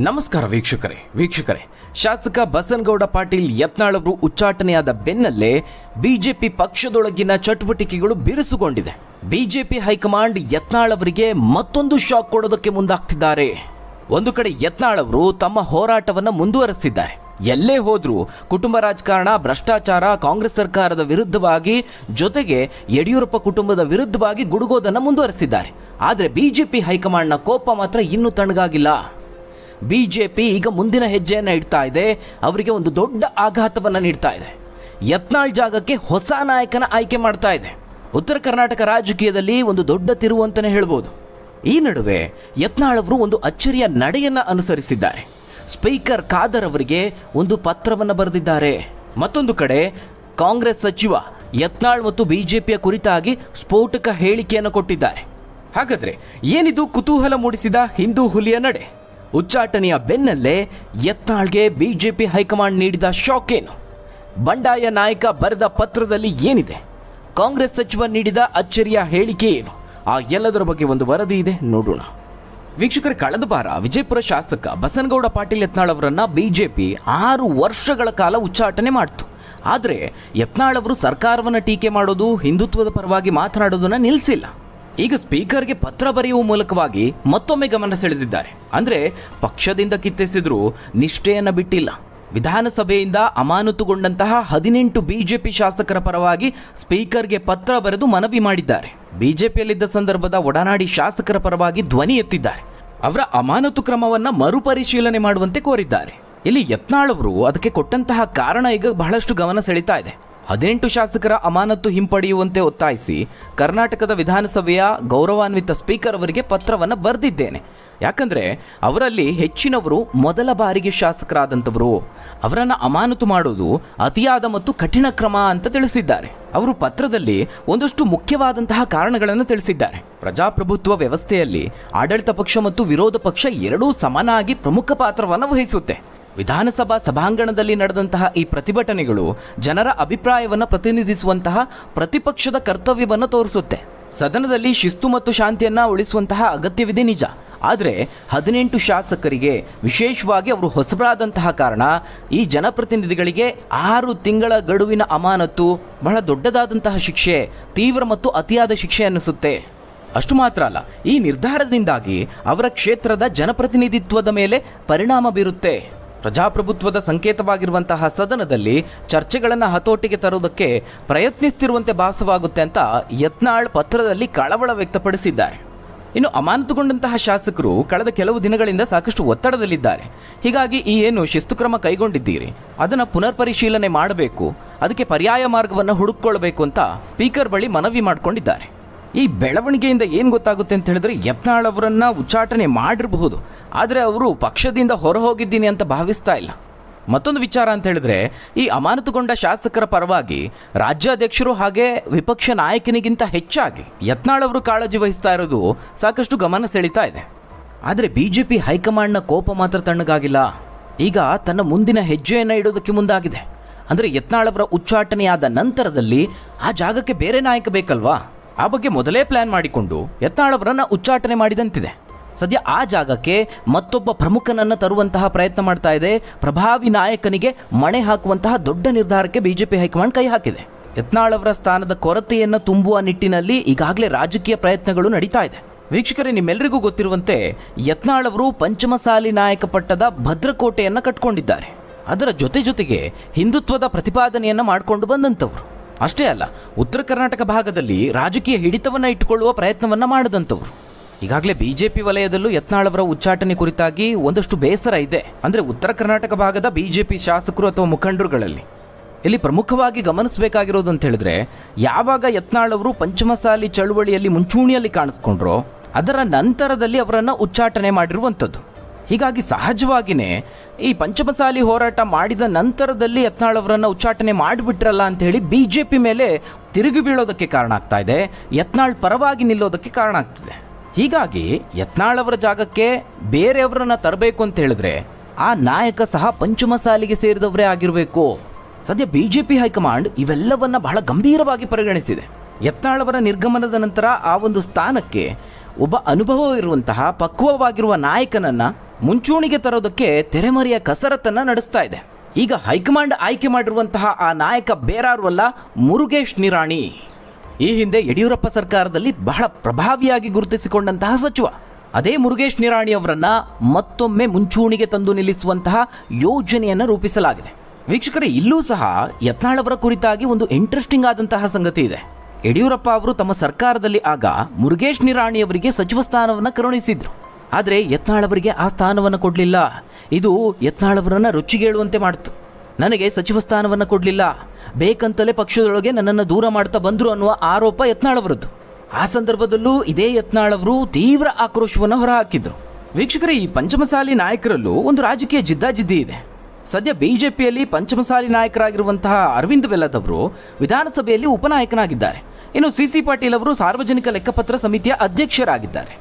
ನಮಸ್ಕಾರ ವೀಕ್ಷಕರೇ ಶಾಸಕ ಬಸನಗೌಡ ಪಾಟೀಲ್ ಯತ್ನಾಳ್ ಅವರು ಉಚ್ಚಾಟನೆಯಾದ ಬೆನ್ನಲ್ಲೇ ಬಿಜೆಪಿ ಪಕ್ಷದೊಳಗಿನ ಚಟುವಟಿಕೆಗಳು ಬಿರುಸುಗೊಂಡಿದೆ. ಬಿಜೆಪಿ ಹೈಕಮಾಂಡ್ ಯತ್ನಾಳ್ ಅವರಿಗೆ ಮತ್ತೊಂದು ಶಾಕ್ ಕೊಡೋದಕ್ಕೆ ಮುಂದಾಗ್ತಿದ್ದಾರೆ. ಒಂದು ಕಡೆ ಯತ್ನಾಳ್ ಅವರು ತಮ್ಮ ಹೋರಾಟವನ್ನು ಮುಂದುವರೆಸಿದ್ದಾರೆ. ಎಲ್ಲೇ ಹೋದ್ರೂ ಕುಟುಂಬ ರಾಜಕಾರಣ, ಭ್ರಷ್ಟಾಚಾರ, ಕಾಂಗ್ರೆಸ್ ಸರ್ಕಾರದ ವಿರುದ್ಧವಾಗಿ, ಜೊತೆಗೆ ಯಡಿಯೂರಪ್ಪ ಕುಟುಂಬದ ವಿರುದ್ಧವಾಗಿ ಗುಡುಗೋದನ್ನು ಮುಂದುವರೆಸಿದ್ದಾರೆ. ಆದರೆ ಬಿಜೆಪಿ ಹೈಕಮಾಂಡ್ನ ಕೋಪ ಮಾತ್ರ ಇನ್ನೂ ತಣ್ಣಗಾಗಿಲ್ಲ. ಬಿಜೆಪಿ ಈಗ ಮುಂದಿನ ಹೆಜ್ಜೆಯನ್ನು ಇಡ್ತಾ ಇದೆ. ಅವರಿಗೆ ಒಂದು ದೊಡ್ಡ ಆಘಾತವನ್ನು ನೀಡ್ತಾ ಇದೆ. ಯತ್ನಾಳ್ ಜಾಗಕ್ಕೆ ಹೊಸ ನಾಯಕನ ಆಯ್ಕೆ ಮಾಡ್ತಾ ಇದೆ. ಉತ್ತರ ಕರ್ನಾಟಕ ರಾಜಕೀಯದಲ್ಲಿ ಒಂದು ದೊಡ್ಡ ತಿರುವು ಅಂತಲೇ ಹೇಳ್ಬೋದು. ಈ ನಡುವೆ ಯತ್ನಾಳ್ ಅವರು ಒಂದು ಅಚ್ಚರಿಯ ನಡೆಯನ್ನು ಅನುಸರಿಸಿದ್ದಾರೆ. ಸ್ಪೀಕರ್ ಖಾದರ್ ಅವರಿಗೆ ಒಂದು ಪತ್ರವನ್ನು ಬರೆದಿದ್ದಾರೆ. ಮತ್ತೊಂದು ಕಡೆ ಕಾಂಗ್ರೆಸ್ ಸಚಿವ ಯತ್ನಾಳ್ ಮತ್ತು ಬಿಜೆಪಿಯ ಕುರಿತಾಗಿ ಸ್ಫೋಟಕ ಹೇಳಿಕೆಯನ್ನು ಕೊಟ್ಟಿದ್ದಾರೆ. ಹಾಗಾದರೆ ಏನಿದು ಕುತೂಹಲ ಮೂಡಿಸಿದ ಹಿಂದೂ ಹುಲಿಯ ನಡೆ? ಉಚ್ಚಾಟನೆಯ ಬೆನ್ನಲ್ಲೇ ಯತ್ನಾಳ್ಗೆ ಬಿಜೆಪಿ ಹೈಕಮಾಂಡ್ ನೀಡಿದ ಶಾಕ್ ಏನು? ಬಂಡಾಯ ನಾಯಕ ಬರೆದ ಪತ್ರದಲ್ಲಿ ಏನಿದೆ? ಕಾಂಗ್ರೆಸ್ ಸಚಿವ ನೀಡಿದ ಅಚ್ಚರಿಯ ಹೇಳಿಕೆ ಏನು? ಆ ಎಲ್ಲದರ ಬಗ್ಗೆ ಒಂದು ವರದಿ ಇದೆ, ನೋಡೋಣ. ವೀಕ್ಷಕರೇ, ಕಳೆದ ವಾರ ವಿಜಯಪುರ ಶಾಸಕ ಬಸನಗೌಡ ಪಾಟೀಲ್ ಯತ್ನಾಳ್ ಅವರನ್ನ ಬಿಜೆಪಿ 6 ವರ್ಷಗಳ ಕಾಲ ಉಚ್ಚಾಟನೆ ಮಾಡಿತು. ಆದರೆ ಯತ್ನಾಳ್ ಅವರು ಸರ್ಕಾರವನ್ನು ಟೀಕೆ ಮಾಡೋದು, ಹಿಂದುತ್ವದ ಪರವಾಗಿ ಮಾತನಾಡೋದನ್ನ ನಿಲ್ಲಿಸಿಲ್ಲ. ಈಗ ಸ್ಪೀಕರ್ಗೆ ಪತ್ರ ಬರೆಯುವ ಮೂಲಕವಾಗಿ ಮತ್ತೊಮ್ಮೆ ಗಮನ ಸೆಳೆದಿದ್ದಾರೆ. ಅಂದರೆ ಪಕ್ಷದಿಂದ ಕಿತ್ತೆಸೆದರೂ ನಿಷ್ಠೆಯನ್ನು ಬಿಟ್ಟಿಲ್ಲ. ವಿಧಾನಸಭೆಯಿಂದ ಅಮಾನತುಗೊಂಡಂತಹ 18 ಬಿಜೆಪಿ ಶಾಸಕರ ಪರವಾಗಿ ಸ್ಪೀಕರ್ಗೆ ಪತ್ರ ಬರೆದು ಮನವಿ ಮಾಡಿದ್ದಾರೆ. ಬಿಜೆಪಿಯಲ್ಲಿದ್ದ ಸಂದರ್ಭದ ಒಡನಾಡಿ ಶಾಸಕರ ಪರವಾಗಿ ಧ್ವನಿ ಎತ್ತಿದ್ದಾರೆ. ಅವರ ಅಮಾನತು ಕ್ರಮವನ್ನು ಮರುಪರಿಶೀಲನೆ ಮಾಡುವಂತೆ ಕೋರಿದ್ದಾರೆ. ಇಲ್ಲಿ ಯತ್ನಾಳ್ ಅವರು ಅದಕ್ಕೆ ಕೊಟ್ಟಂತಹ ಕಾರಣ ಈಗ ಬಹಳಷ್ಟು ಗಮನ ಸೆಳೀತಾ ಇದೆ. 18 ಶಾಸಕರ ಅಮಾನತು ಹಿಂಪಡೆಯುವಂತೆ ಒತ್ತಾಯಿಸಿ ಕರ್ನಾಟಕದ ವಿಧಾನಸಭೆಯ ಗೌರವಾನ್ವಿತ ಸ್ಪೀಕರ್ ಅವರಿಗೆ ಪತ್ರವನ್ನು ಬರೆದಿದ್ದೇನೆ. ಯಾಕಂದರೆ ಅವರಲ್ಲಿ ಹೆಚ್ಚಿನವರು ಮೊದಲ ಬಾರಿಗೆ ಶಾಸಕರಾದಂಥವರು. ಅವರನ್ನು ಅಮಾನತು ಮಾಡೋದು ಅತಿಯಾದ ಮತ್ತು ಕಠಿಣ ಕ್ರಮ ಅಂತ ತಿಳಿಸಿದ್ದಾರೆ. ಅವರು ಪತ್ರದಲ್ಲಿ ಒಂದಷ್ಟು ಮುಖ್ಯವಾದಂತಹ ಕಾರಣಗಳನ್ನು ತಿಳಿಸಿದ್ದಾರೆ. ಪ್ರಜಾಪ್ರಭುತ್ವ ವ್ಯವಸ್ಥೆಯಲ್ಲಿ ಆಡಳಿತ ಪಕ್ಷ ಮತ್ತು ವಿರೋಧ ಪಕ್ಷ ಎರಡೂ ಸಮನಾಗಿ ಪ್ರಮುಖ ಪಾತ್ರವನ್ನು ವಹಿಸುತ್ತೆ. ವಿಧಾನಸಭಾ ಸಭಾಂಗಣದಲ್ಲಿ ನಡೆದಂತಹ ಈ ಪ್ರತಿಭಟನೆಗಳು ಜನರ ಅಭಿಪ್ರಾಯವನ್ನು ಪ್ರತಿನಿಧಿಸುವಂತಹ ಪ್ರತಿಪಕ್ಷದ ಕರ್ತವ್ಯವನ್ನು ತೋರಿಸುತ್ತೆ. ಸದನದಲ್ಲಿ ಶಿಸ್ತು ಮತ್ತು ಶಾಂತಿಯನ್ನು ಉಳಿಸುವಂತಹ ಅಗತ್ಯವಿದೆ ನಿಜ. ಆದರೆ 18 ಶಾಸಕರಿಗೆ, ವಿಶೇಷವಾಗಿ ಅವರು ಹೊಸಬರಾದಂತಹ ಕಾರಣ, ಈ ಜನಪ್ರತಿನಿಧಿಗಳಿಗೆ 6 ತಿಂಗಳ ಗಡುವಿನ ಅಮಾನತು ಬಹಳ ದೊಡ್ಡದಾದಂತಹ ಶಿಕ್ಷೆ, ತೀವ್ರ ಮತ್ತು ಅತಿಯಾದ ಶಿಕ್ಷೆ ಅನ್ನಿಸುತ್ತೆ. ಅಷ್ಟು ಮಾತ್ರ ಅಲ್ಲ, ಈ ನಿರ್ಧಾರದಿಂದಾಗಿ ಅವರ ಕ್ಷೇತ್ರದ ಜನಪ್ರತಿನಿಧಿತ್ವದ ಮೇಲೆ ಪರಿಣಾಮ ಬೀರುತ್ತೆ. ಪ್ರಜಾಪ್ರಭುತ್ವದ ಸಂಕೇತವಾಗಿರುವಂತಹ ಸದನದಲ್ಲಿ ಚರ್ಚೆಗಳನ್ನು ಹತೋಟಿಗೆ ತರುವುದಕ್ಕೆ ಪ್ರಯತ್ನಿಸುತ್ತಿರುವಂತೆ ಭಾಸವಾಗುತ್ತೆ ಅಂತ ಯತ್ನಾಳ್ ಪತ್ರದಲ್ಲಿ ಕಳವಳ ವ್ಯಕ್ತಪಡಿಸಿದ್ದಾರೆ. ಇನ್ನು ಅಮಾನತುಗೊಂಡಂತಹ ಶಾಸಕರು ಕಳೆದ ಕೆಲವು ದಿನಗಳಿಂದ ಸಾಕಷ್ಟು ಒತ್ತಡದಲ್ಲಿದ್ದಾರೆ. ಹೀಗಾಗಿ ಈ ಏನು ಶಿಸ್ತು ಕ್ರಮ ಕೈಗೊಂಡಿದ್ದೀರಿ ಅದನ್ನು ಪುನರ್ ಪರಿಶೀಲನೆ ಮಾಡಬೇಕು, ಅದಕ್ಕೆ ಪರ್ಯಾಯ ಮಾರ್ಗವನ್ನು ಹುಡುಕಿಕೊಳ್ಳಬೇಕು ಅಂತ ಸ್ಪೀಕರ್ ಬಳಿ ಮನವಿ ಮಾಡಿಕೊಂಡಿದ್ದಾರೆ. ಈ ಬೆಳವಣಿಗೆಯಿಂದ ಏನು ಗೊತ್ತಾಗುತ್ತೆ ಅಂತ ಹೇಳಿದ್ರೆ, ಯತ್ನಾಳ್ ಅವರನ್ನು ಉಚ್ಚಾಟನೆ ಮಾಡಿರಬಹುದು, ಆದರೆ ಅವರು ಪಕ್ಷದಿಂದ ಹೊರಹೋಗಿದ್ದೀನಿ ಅಂತ ಭಾವಿಸ್ತಾ ಇಲ್ಲ. ಮತ್ತೊಂದು ವಿಚಾರ ಅಂತ ಹೇಳಿದ್ರೆ, ಈ ಅಮಾನತುಗೊಂಡ ಶಾಸಕರ ಪರವಾಗಿ ರಾಜ್ಯಾಧ್ಯಕ್ಷರು ಹಾಗೆ ವಿಪಕ್ಷ ನಾಯಕನಿಗಿಂತ ಹೆಚ್ಚಾಗಿ ಯತ್ನಾಳ್ ಅವರು ಕಾಳಜಿ ವಹಿಸ್ತಾ ಇರೋದು ಸಾಕಷ್ಟು ಗಮನ ಸೆಳೀತಾ ಇದೆ. ಆದರೆ ಬಿಜೆಪಿ ಹೈಕಮಾಂಡ್ನ ಕೋಪ ಮಾತ್ರ ತಣ್ಣಗಾಗಿಲ್ಲ. ಈಗ ತನ್ನ ಮುಂದಿನ ಹೆಜ್ಜೆಯನ್ನು ಇಡೋದಕ್ಕೆ ಮುಂದಾಗಿದೆ. ಅಂದರೆ ಯತ್ನಾಳ್ ಅವರ ಉಚ್ಚಾಟನೆಯಾದ ನಂತರದಲ್ಲಿ ಆ ಜಾಗಕ್ಕೆ ಬೇರೆ ನಾಯಕ ಬೇಕಲ್ವಾ? ಆ ಬಗ್ಗೆ ಮೊದಲೇ ಪ್ಲಾನ್ ಮಾಡಿಕೊಂಡು ಯತ್ನಾಳ್ ಅವರನ್ನು ಉಚ್ಚಾಟನೆ ಮಾಡಿದಂತಿದೆ. ಸದ್ಯ ಆ ಜಾಗಕ್ಕೆ ಮತ್ತೊಬ್ಬ ಪ್ರಮುಖನನ್ನು ತರುವಂತಹ ಪ್ರಯತ್ನ ಮಾಡ್ತಾ ಇದೆ. ಪ್ರಭಾವಿ ನಾಯಕನಿಗೆ ಮಣೆ ಹಾಕುವಂತಹ ದೊಡ್ಡ ನಿರ್ಧಾರಕ್ಕೆ ಬಿಜೆಪಿ ಹೈಕಮಾಂಡ್ ಕೈ ಹಾಕಿದೆ. ಯತ್ನಾಳ್ ಅವರ ಸ್ಥಾನದ ಕೊರತೆಯನ್ನು ತುಂಬುವ ನಿಟ್ಟಿನಲ್ಲಿ ಈಗಾಗಲೇ ರಾಜಕೀಯ ಪ್ರಯತ್ನಗಳು ನಡೀತಾ ಇದೆ. ವೀಕ್ಷಕರೇ, ನಿಮ್ಮೆಲ್ಲರಿಗೂ ಗೊತ್ತಿರುವಂತೆ ಯತ್ನಾಳ್ ಅವರು ಪಂಚಮಸಾಲಿ ನಾಯಕ ಪಟ್ಟದ ಭದ್ರಕೋಟೆಯನ್ನು ಕಟ್ಕೊಂಡಿದ್ದಾರೆ. ಅದರ ಜೊತೆಗೆ ಹಿಂದುತ್ವದ ಪ್ರತಿಪಾದನೆಯನ್ನು ಮಾಡಿಕೊಂಡು ಬಂದಂಥವ್ರು. ಅಷ್ಟೇ ಅಲ್ಲ, ಉತ್ತರ ಕರ್ನಾಟಕ ಭಾಗದಲ್ಲಿ ರಾಜಕೀಯ ಹಿಡಿತವನ್ನು ಇಟ್ಟುಕೊಳ್ಳುವ ಪ್ರಯತ್ನವನ್ನು ಮಾಡಿದಂಥವ್ರು. ಈಗಾಗಲೇ ಬಿಜೆಪಿ ವಲಯದಲ್ಲೂ ಯತ್ನಾಳ್ ಅವರ ಉಚ್ಚಾಟನೆ ಕುರಿತಾಗಿ ಒಂದಷ್ಟು ಬೇಸರ ಇದೆ. ಅಂದರೆ ಉತ್ತರ ಕರ್ನಾಟಕ ಭಾಗದ ಬಿಜೆಪಿ ಶಾಸಕರು ಅಥವಾ ಮುಖಂಡರುಗಳಲ್ಲಿ ಇಲ್ಲಿ ಪ್ರಮುಖವಾಗಿ ಗಮನಿಸಬೇಕಾಗಿರೋದು ಅಂತ ಹೇಳಿದ್ರೆ, ಯಾವಾಗ ಯತ್ನಾಳ್ ಅವರು ಪಂಚಮಸಾಲಿ ಚಳುವಳಿಯಲ್ಲಿ ಮುಂಚೂಣಿಯಲ್ಲಿ ಕಾಣಿಸ್ಕೊಂಡ್ರೋ ಅದರ ನಂತರದಲ್ಲಿ ಅವರನ್ನು ಉಚ್ಚಾಟನೆ ಮಾಡಿರುವಂಥದ್ದು. ಹೀಗಾಗಿ ಸಹಜವಾಗಿಯೇ ಈ ಪಂಚಮಸಾಲಿ ಹೋರಾಟ ಮಾಡಿದ ನಂತರದಲ್ಲಿ ಯತ್ನಾಳ್ ಅವರನ್ನು ಉಚ್ಚಾಟನೆ ಮಾಡಿಬಿಟ್ರಲ್ಲ ಅಂಥೇಳಿ ಬಿಜೆಪಿ ಮೇಲೆ ತಿರುಗಿ ಬೀಳೋದಕ್ಕೆ ಕಾರಣ ಆಗ್ತಾ ಇದೆ. ಯತ್ನಾಳ್ ಪರವಾಗಿ ನಿಲ್ಲೋದಕ್ಕೆ ಕಾರಣ ಆಗ್ತಿದೆ. ಹೀಗಾಗಿ ಯತ್ನಾಳ್ ಅವರ ಜಾಗಕ್ಕೆ ಬೇರೆಯವರನ್ನು ತರಬೇಕು ಅಂತ ಹೇಳಿದ್ರೆ ಆ ನಾಯಕ ಸಹ ಪಂಚಮಸಾಲಿಗೆ ಸೇರಿದವರೇ ಆಗಿರಬೇಕು. ಸದ್ಯ ಬಿಜೆಪಿ ಹೈಕಮಾಂಡ್ ಇವೆಲ್ಲವನ್ನ ಬಹಳ ಗಂಭೀರವಾಗಿ ಪರಿಗಣಿಸಿದೆ. ಯತ್ನಾಳ್ ಅವರ ನಿರ್ಗಮನದ ನಂತರ ಆ ಒಂದು ಸ್ಥಾನಕ್ಕೆ ಒಬ್ಬ ಅನುಭವ ಇರುವಂತಹ ಪಕ್ವವಾಗಿರುವ ನಾಯಕನನ್ನು ಮುಂಚೂಣಿಗೆ ತರೋದಕ್ಕೆ ತೆರೆಮರೆಯ ಕಸರತ್ತನ್ನು ನಡೆಸ್ತಾ ಇದೆ. ಈಗ ಹೈಕಮಾಂಡ್ ಆಯ್ಕೆ ಮಾಡಿರುವಂತಹ ಆ ನಾಯಕ ಬೇರಾರು ಅಲ್ಲ, ಮುರುಗೇಶ್ ನಿರಾಣಿ. ಈ ಹಿಂದೆ ಯಡಿಯೂರಪ್ಪ ಸರ್ಕಾರದಲ್ಲಿ ಬಹಳ ಪ್ರಭಾವಿಯಾಗಿ ಗುರುತಿಸಿಕೊಂಡಂತಹ ಸಚಿವ. ಅದೇ ಮುರುಗೇಶ್ ನಿರಾಣಿ ಅವರನ್ನ ಮತ್ತೊಮ್ಮೆ ಮುಂಚೂಣಿಗೆ ತಂದು ನಿಲ್ಲಿಸುವಂತಹ ಯೋಜನೆಯನ್ನು ರೂಪಿಸಲಾಗಿದೆ. ವೀಕ್ಷಕರೇ, ಇಲ್ಲೂ ಸಹ ಯತ್ನಾಳ್ ಅವರ ಕುರಿತಾಗಿ ಒಂದು ಇಂಟ್ರೆಸ್ಟಿಂಗ್ ಆದಂತಹ ಸಂಗತಿ ಇದೆ. ಯಡಿಯೂರಪ್ಪ ಅವರು ತಮ್ಮ ಸರ್ಕಾರದಲ್ಲಿ ಆಗ ಮುರುಗೇಶ್ ನಿರಾಣಿ ಅವರಿಗೆ ಸಚಿವ ಸ್ಥಾನವನ್ನು ಕರುಣಿಸಿದ್ರು. ಆದರೆ ಯತ್ನಾಳ್ ಅವರಿಗೆ ಆ ಸ್ಥಾನವನ್ನು ಕೊಡಲಿಲ್ಲ. ಇದು ಯತ್ನಾಳ್ ಅವರನ್ನು ರುಚಿಗೇಳುವಂತೆ ಮಾಡಿತು. ನನಗೆ ಸಚಿವ ಸ್ಥಾನವನ್ನು ಕೊಡಲಿಲ್ಲ, ಬೇಕಂತಲೇ ಪಕ್ಷದೊಳಗೆ ನನ್ನನ್ನು ದೂರ ಮಾಡ್ತಾ ಬಂದರು ಅನ್ನುವ ಆರೋಪ ಯತ್ನಾಳ್ ಅವರದ್ದು. ಆ ಸಂದರ್ಭದಲ್ಲೂ ಇದೇ ಯತ್ನಾಳ್ ಅವರು ತೀವ್ರ ಆಕ್ರೋಶವನ್ನು ಹೊರಹಾಕಿದ್ರು. ವೀಕ್ಷಕರೇ, ಈ ಪಂಚಮಸಾಲಿ ನಾಯಕರಲ್ಲೂ ಒಂದು ರಾಜಕೀಯ ಜಿದ್ದಾಜಿದ್ದಿ ಇದೆ. ಸದ್ಯ ಬಿಜೆಪಿಯಲ್ಲಿ ಪಂಚಮಸಾಲಿ ನಾಯಕರಾಗಿರುವಂತಹ ಅರವಿಂದ್ ಬೆಲ್ಲದ್ ಅವರು ವಿಧಾನಸಭೆಯಲ್ಲಿ ಉಪನಾಯಕನಾಗಿದ್ದಾರೆ. ಇನ್ನು ಸಿ ಪಾಟೀಲ್ ಅವರು ಸಾರ್ವಜನಿಕ ಲೆಕ್ಕಪತ್ರ ಸಮಿತಿಯ ಅಧ್ಯಕ್ಷರಾಗಿದ್ದಾರೆ.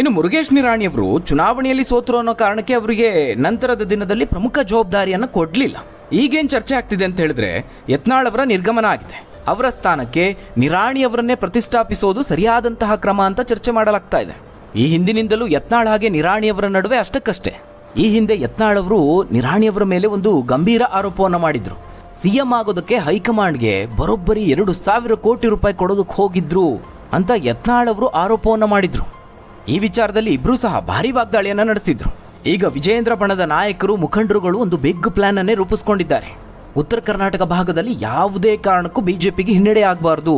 ಇನ್ನು ಮುರುಗೇಶ್ ನಿರಾಣಿ ಅವರು ಚುನಾವಣೆಯಲ್ಲಿ ಸೋತರು ಅನ್ನೋ ಕಾರಣಕ್ಕೆ ಅವರಿಗೆ ನಂತರದ ದಿನದಲ್ಲಿ ಪ್ರಮುಖ ಜವಾಬ್ದಾರಿಯನ್ನು ಕೊಡಲಿಲ್ಲ. ಈಗೇನು ಚರ್ಚೆ ಆಗ್ತಿದೆ ಅಂತ ಹೇಳಿದ್ರೆ, ಯತ್ನಾಳ್ ಅವರ ನಿರ್ಗಮನ ಆಗಿದೆ. ಅವರ ಸ್ಥಾನಕ್ಕೆ ನಿರಾಣಿ ಅವರನ್ನೇ ಪ್ರತಿಷ್ಠಾಪಿಸೋದು ಸರಿಯಾದಂತಹ ಕ್ರಮ ಅಂತ ಚರ್ಚೆ ಮಾಡಲಾಗ್ತಾ ಇದೆ. ಈ ಹಿಂದಿನಿಂದಲೂ ಯತ್ನಾಳ್ ಹಾಗೆ ನಿರಾಣಿಯವರ ನಡುವೆ ಅಷ್ಟಕ್ಕಷ್ಟೇ. ಈ ಹಿಂದೆ ಯತ್ನಾಳ್ ಅವರು ನಿರಾಣಿಯವರ ಮೇಲೆ ಒಂದು ಗಂಭೀರ ಆರೋಪವನ್ನು ಮಾಡಿದ್ರು. ಸಿಎಂ ಆಗೋದಕ್ಕೆ ಹೈಕಮಾಂಡ್ಗೆ ಬರೋಬ್ಬರಿ 2,000 ಕೋಟಿ ರೂಪಾಯಿ ಕೊಡೋದಕ್ಕೆ ಹೋಗಿದ್ರು ಅಂತ ಯತ್ನಾಳ್ ಅವರು ಆರೋಪವನ್ನು ಮಾಡಿದ್ರು. ಈ ವಿಚಾರದಲ್ಲಿ ಇಬ್ರು ಸಹ ಭಾರಿ ವಾಗ್ದಾಳಿಯನ್ನು ನಡೆಸಿದ್ರು. ಈಗ ವಿಜಯೇಂದ್ರ ಬಣದ ನಾಯಕರು, ಮುಖಂಡರುಗಳು ಒಂದು ಬಿಗ್ ಪ್ಲಾನ್ ಅನ್ನೇ ರೂಪಿಸ್ಕೊಂಡಿದ್ದಾರೆ. ಉತ್ತರ ಕರ್ನಾಟಕ ಭಾಗದಲ್ಲಿ ಯಾವುದೇ ಕಾರಣಕ್ಕೂ ಬಿಜೆಪಿಗೆ ಹಿನ್ನಡೆ ಆಗಬಾರ್ದು.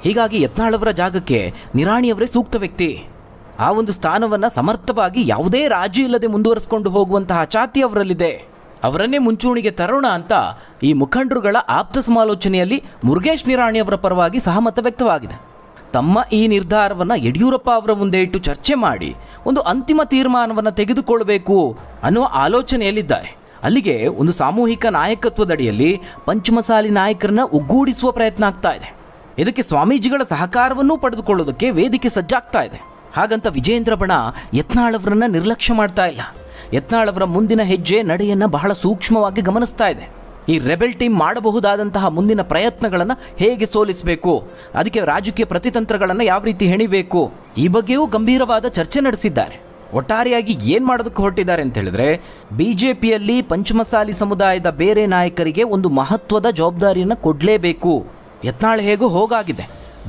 ಹೀಗಾಗಿ ಯತ್ನಾಳ್ ಅವರ ಜಾಗಕ್ಕೆ ನಿರಾಣಿಯವರೇ ಸೂಕ್ತ ವ್ಯಕ್ತಿ. ಆ ಒಂದು ಸ್ಥಾನವನ್ನು ಸಮರ್ಥವಾಗಿ ಯಾವುದೇ ರಾಜಿ ಇಲ್ಲದೆ ಮುಂದುವರಿಸಿಕೊಂಡು ಹೋಗುವಂತಹ ಛಾತಿ ಅವರಲ್ಲಿದೆ. ಅವರನ್ನೇ ಮುಂಚೂಣಿಗೆ ತರೋಣ ಅಂತ ಈ ಮುಖಂಡರುಗಳ ಆಪ್ತ ಸಮಾಲೋಚನೆಯಲ್ಲಿ ಮುರುಗೇಶ್ ನಿರಾಣಿ ಅವರ ಪರವಾಗಿ ಸಹಮತ ವ್ಯಕ್ತವಾಗಿದೆ. ತಮ್ಮ ಈ ನಿರ್ಧಾರವನ್ನು ಯಡಿಯೂರಪ್ಪ ಅವರ ಮುಂದೆ ಇಟ್ಟು ಚರ್ಚೆ ಮಾಡಿ ಒಂದು ಅಂತಿಮ ತೀರ್ಮಾನವನ್ನು ತೆಗೆದುಕೊಳ್ಳಬೇಕು ಅನ್ನುವ ಆಲೋಚನೆಯಲ್ಲಿದ್ದಾರೆ. ಅಲ್ಲಿಗೆ ಒಂದು ಸಾಮೂಹಿಕ ನಾಯಕತ್ವದಡಿಯಲ್ಲಿ ಪಂಚಮಸಾಲಿ ನಾಯಕರನ್ನ ಒಗ್ಗೂಡಿಸುವ ಪ್ರಯತ್ನ ಆಗ್ತಾ ಇದೆ. ಇದಕ್ಕೆ ಸ್ವಾಮೀಜಿಗಳ ಸಹಕಾರವನ್ನೂ ಪಡೆದುಕೊಳ್ಳೋದಕ್ಕೆ ವೇದಿಕೆ ಸಜ್ಜಾಗ್ತಾ ಇದೆ. ಹಾಗಂತ ವಿಜಯೇಂದ್ರ ಬಣ ಯತ್ನಾಳ್ ಅವರನ್ನ ನಿರ್ಲಕ್ಷ್ಯ ಮಾಡ್ತಾ ಇಲ್ಲ. ಯತ್ನಾಳ್ ಅವರ ಮುಂದಿನ ಹೆಜ್ಜೆ ನಡೆಯನ್ನು ಬಹಳ ಸೂಕ್ಷ್ಮವಾಗಿ ಗಮನಿಸ್ತಾ ಇದೆ. ಈ ರೆಬೆಲ್ ಟೀಮ್ ಮಾಡಬಹುದಾದಂತಹ ಮುಂದಿನ ಪ್ರಯತ್ನಗಳನ್ನು ಹೇಗೆ ಸೋಲಿಸಬೇಕು, ಅದಕ್ಕೆ ರಾಜಕೀಯ ಪ್ರತಿತಂತ್ರಗಳನ್ನು ಯಾವ ರೀತಿ ಹೆಣಿಬೇಕು, ಈ ಬಗ್ಗೆಯೂ ಗಂಭೀರವಾದ ಚರ್ಚೆ ನಡೆಸಿದ್ದಾರೆ. ಒಟ್ಟಾರೆಯಾಗಿ ಏನು ಮಾಡೋದಕ್ಕೆ ಹೊರಟಿದ್ದಾರೆ ಅಂತ ಹೇಳಿದ್ರೆ, ಬಿಜೆಪಿಯಲ್ಲಿ ಪಂಚಮಸಾಲಿ ಸಮುದಾಯದ ಬೇರೆ ನಾಯಕರಿಗೆ ಒಂದು ಮಹತ್ವದ ಜವಾಬ್ದಾರಿಯನ್ನು ಕೊಡಲೇಬೇಕು. ಯತ್ನಾಳ್ ಹೇಗೂ ಹೋಗಾಗಿದೆ,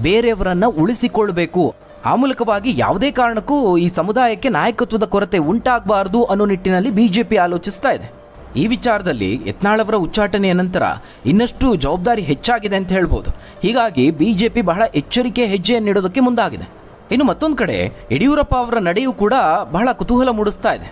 ಬೇರೆಯವರನ್ನು ಉಳಿಸಿಕೊಳ್ಳಬೇಕು. ಆ ಮೂಲಕವಾಗಿ ಯಾವುದೇ ಕಾರಣಕ್ಕೂ ಈ ಸಮುದಾಯಕ್ಕೆ ನಾಯಕತ್ವದ ಕೊರತೆ ಉಂಟಾಗಬಾರದು ಅನ್ನೋ ನಿಟ್ಟಿನಲ್ಲಿ ಬಿಜೆಪಿ ಆಲೋಚಿಸ್ತಾ ಇದೆ. ಈ ವಿಚಾರದಲ್ಲಿ ಯತ್ನಾಳ್ ಅವರ ಉಚ್ಚಾಟನೆಯ ನಂತರ ಇನ್ನಷ್ಟು ಜವಾಬ್ದಾರಿ ಹೆಚ್ಚಾಗಿದೆ ಅಂತ ಹೇಳ್ಬೋದು. ಹೀಗಾಗಿ ಬಿಜೆಪಿ ಬಹಳ ಎಚ್ಚರಿಕೆ ಹೆಜ್ಜೆಯನ್ನಿಡೋದಕ್ಕೆ ಮುಂದಾಗಿದೆ. ಇನ್ನು ಮತ್ತೊಂದು ಕಡೆ ಯಡಿಯೂರಪ್ಪ ಅವರ ನಡೆಯೂ ಕೂಡ ಬಹಳ ಕುತೂಹಲ ಮೂಡಿಸ್ತಾ ಇದೆ.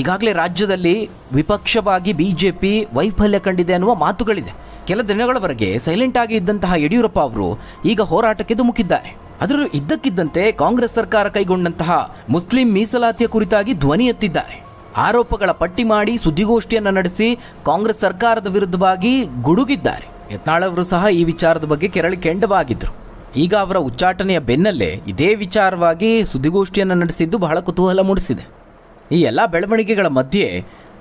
ಈಗಾಗಲೇ ರಾಜ್ಯದಲ್ಲಿ ವಿಪಕ್ಷವಾಗಿ ಬಿಜೆಪಿ ವೈಫಲ್ಯ ಕಂಡಿದೆ ಅನ್ನುವ ಮಾತುಗಳಿದೆ. ಕೆಲ ದಿನಗಳವರೆಗೆ ಸೈಲೆಂಟ್ ಆಗಿ ಇದ್ದಂತಹ ಯಡಿಯೂರಪ್ಪ ಅವರು ಈಗ ಹೋರಾಟಕ್ಕೆ ಧುಮುಕಿದ್ದಾರೆ. ಅದರಲ್ಲೂ ಇದ್ದಕ್ಕಿದ್ದಂತೆ ಕಾಂಗ್ರೆಸ್ ಸರ್ಕಾರ ಕೈಗೊಂಡಂತಹ ಮುಸ್ಲಿಂ ಮೀಸಲಾತಿಯ ಕುರಿತಾಗಿ ಧ್ವನಿ ಎತ್ತಿದ್ದಾರೆ. ಆರೋಪಗಳ ಪಟ್ಟಿ ಮಾಡಿ ಸುದ್ದಿಗೋಷ್ಠಿಯನ್ನು ನಡೆಸಿ ಕಾಂಗ್ರೆಸ್ ಸರ್ಕಾರದ ವಿರುದ್ಧವಾಗಿ ಗುಡುಗಿದ್ದಾರೆ. ಯತ್ನಾಳ್ ಅವರು ಸಹ ಈ ವಿಚಾರದ ಬಗ್ಗೆ ಕೆರಳಿ ಕೆಂಡವಾಗಿದ್ದರು. ಈಗ ಅವರ ಉಚ್ಚಾಟನೆಯ ಬೆನ್ನಲ್ಲೇ ಇದೇ ವಿಚಾರವಾಗಿ ಸುದ್ದಿಗೋಷ್ಠಿಯನ್ನು ನಡೆಸಿದ್ದು ಬಹಳ ಕುತೂಹಲ ಮೂಡಿಸಿದೆ. ಈ ಎಲ್ಲ ಬೆಳವಣಿಗೆಗಳ ಮಧ್ಯೆ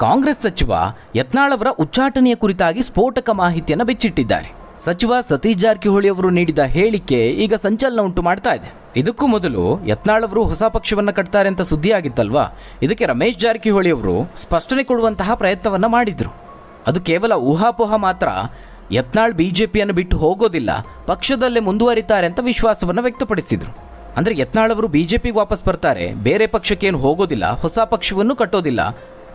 ಕಾಂಗ್ರೆಸ್ ಸಚಿವ ಯತ್ನಾಳ್ ಅವರ ಉಚ್ಚಾಟನೆಯ ಕುರಿತಾಗಿ ಸ್ಫೋಟಕ ಮಾಹಿತಿಯನ್ನು ಬೆಚ್ಚಿಟ್ಟಿದ್ದಾರೆ. ಸಚಿವ ಸತೀಶ್ ಜಾರಕಿಹೊಳಿ ಅವರು ನೀಡಿದ ಹೇಳಿಕೆ ಈಗ ಸಂಚಲನ ಉಂಟು ಮಾಡ್ತಾ ಇದೆ. ಇದಕ್ಕೂ ಮೊದಲು ಯತ್ನಾಳ್ ಅವರು ಹೊಸ ಪಕ್ಷವನ್ನು ಕಟ್ತಾರೆ ಅಂತ ಸುದ್ದಿ ಆಗಿತ್ತಲ್ವಾ, ಇದಕ್ಕೆ ರಮೇಶ್ ಜಾರಕಿಹೊಳಿ ಅವರು ಸ್ಪಷ್ಟನೆ ಕೊಡುವಂತಹ ಪ್ರಯತ್ನವನ್ನು ಮಾಡಿದ್ರು. ಅದು ಕೇವಲ ಊಹಾಪೋಹ ಮಾತ್ರ. ಯತ್ನಾಳ್ ಬಿಜೆಪಿಯನ್ನು ಬಿಟ್ಟು ಹೋಗೋದಿಲ್ಲ, ಪಕ್ಷದಲ್ಲೇ ಮುಂದುವರಿತಾರೆ ಅಂತ ವಿಶ್ವಾಸವನ್ನು ವ್ಯಕ್ತಪಡಿಸಿದ್ರು. ಅಂದರೆ ಯತ್ನಾಳ್ ಅವರು ಬಿಜೆಪಿಗೆ ವಾಪಸ್ ಬರ್ತಾರೆ, ಬೇರೆ ಪಕ್ಷಕ್ಕೇನು ಹೋಗೋದಿಲ್ಲ, ಹೊಸ ಪಕ್ಷವನ್ನು ಕಟ್ಟೋದಿಲ್ಲ.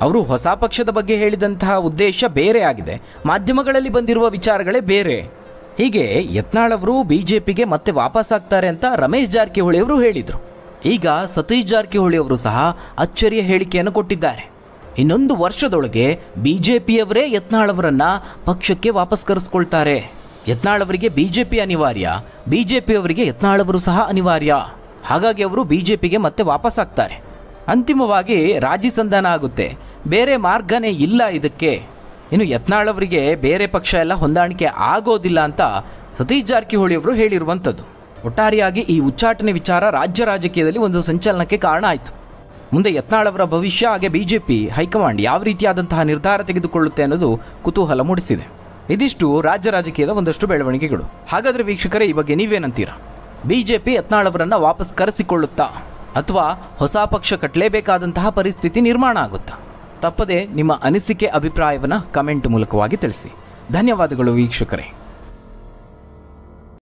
ಅವರು ಹೊಸ ಪಕ್ಷದ ಬಗ್ಗೆ ಹೇಳಿದಂತಹ ಉದ್ದೇಶ ಬೇರೆ ಆಗಿದೆ, ಮಾಧ್ಯಮಗಳಲ್ಲಿ ಬಂದಿರುವ ವಿಚಾರಗಳೇ ಬೇರೆ. ಹೀಗೆ ಯತ್ನಾಳ್ ಅವರು ಬಿಜೆಪಿಗೆ ಮತ್ತೆ ವಾಪಸ್ ಆಗ್ತಾರೆ ಅಂತ ರಮೇಶ್ ಜಾರಕಿಹೊಳಿ ಅವರು ಹೇಳಿದರು. ಈಗ ಸತೀಶ್ ಜಾರಕಿಹೊಳಿ ಅವರು ಸಹ ಅಚ್ಚರಿಯ ಹೇಳಿಕೆಯನ್ನು ಕೊಟ್ಟಿದ್ದಾರೆ. ಇನ್ನೊಂದು ವರ್ಷದೊಳಗೆ ಬಿಜೆಪಿಯವರೇ ಯತ್ನಾಳ್ ಅವರನ್ನು ಪಕ್ಷಕ್ಕೆ ವಾಪಸ್ ಕರೆಸ್ಕೊಳ್ತಾರೆ. ಯತ್ನಾಳ್ ಅವರಿಗೆ ಬಿಜೆಪಿ ಅನಿವಾರ್ಯ, ಬಿಜೆಪಿಯವರಿಗೆ ಯತ್ನಾಳ್ ಅವರು ಸಹ ಅನಿವಾರ್ಯ. ಹಾಗಾಗಿ ಅವರು ಬಿಜೆಪಿಗೆ ಮತ್ತೆ ವಾಪಸ್ ಆಗ್ತಾರೆ. ಅಂತಿಮವಾಗಿ ರಾಜಿ ಸಂಧಾನ ಆಗುತ್ತೆ, ಬೇರೆ ಮಾರ್ಗನೇ ಇಲ್ಲ ಇದಕ್ಕೆ. ಇನ್ನು ಯತ್ನಾಳ್ ಅವರಿಗೆ ಬೇರೆ ಪಕ್ಷ ಎಲ್ಲ ಹೊಂದಾಣಿಕೆ ಆಗೋದಿಲ್ಲ ಅಂತ ಸತೀಶ್ ಜಾರಕಿಹೊಳಿ ಅವರು ಹೇಳಿರುವಂಥದ್ದು. ಒಟ್ಟಾರೆಯಾಗಿ ಈ ಉಚ್ಚಾಟನೆ ವಿಚಾರ ರಾಜ್ಯ ರಾಜಕೀಯದಲ್ಲಿ ಒಂದು ಸಂಚಲನಕ್ಕೆ ಕಾರಣ ಆಯಿತು. ಮುಂದೆ ಯತ್ನಾಳ್ ಅವರ ಭವಿಷ್ಯ ಹಾಗೆ ಬಿಜೆಪಿ ಹೈಕಮಾಂಡ್ ಯಾವ ರೀತಿಯಾದಂತಹ ನಿರ್ಧಾರ ತೆಗೆದುಕೊಳ್ಳುತ್ತೆ ಅನ್ನೋದು ಕುತೂಹಲ ಮೂಡಿಸಿದೆ. ಇದಿಷ್ಟು ರಾಜ್ಯ ರಾಜಕೀಯದ ಒಂದಷ್ಟು ಬೆಳವಣಿಗೆಗಳು. ಹಾಗಾದರೆ ವೀಕ್ಷಕರೇ, ಈ ಬಗ್ಗೆ ನೀವೇನಂತೀರಾ? ಬಿಜೆಪಿ ಯತ್ನಾಳ್ ಅವರನ್ನು ವಾಪಸ್ ಕರೆಸಿಕೊಳ್ಳುತ್ತಾ ಅಥವಾ ಹೊಸ ಪಕ್ಷ ಕಟ್ಟಲೇಬೇಕಾದಂತಹ ಪರಿಸ್ಥಿತಿ ನಿರ್ಮಾಣ ಆಗುತ್ತಾ? ತಪ್ಪದೆ ನಿಮ್ಮ ಅನಿಸಿಕೆ ಅಭಿಪ್ರಾಯವನ್ನು ಕಮೆಂಟ್ ಮೂಲಕವಾಗಿ ತಿಳಿಸಿ. ಧನ್ಯವಾದಗಳು ವೀಕ್ಷಕರೇ.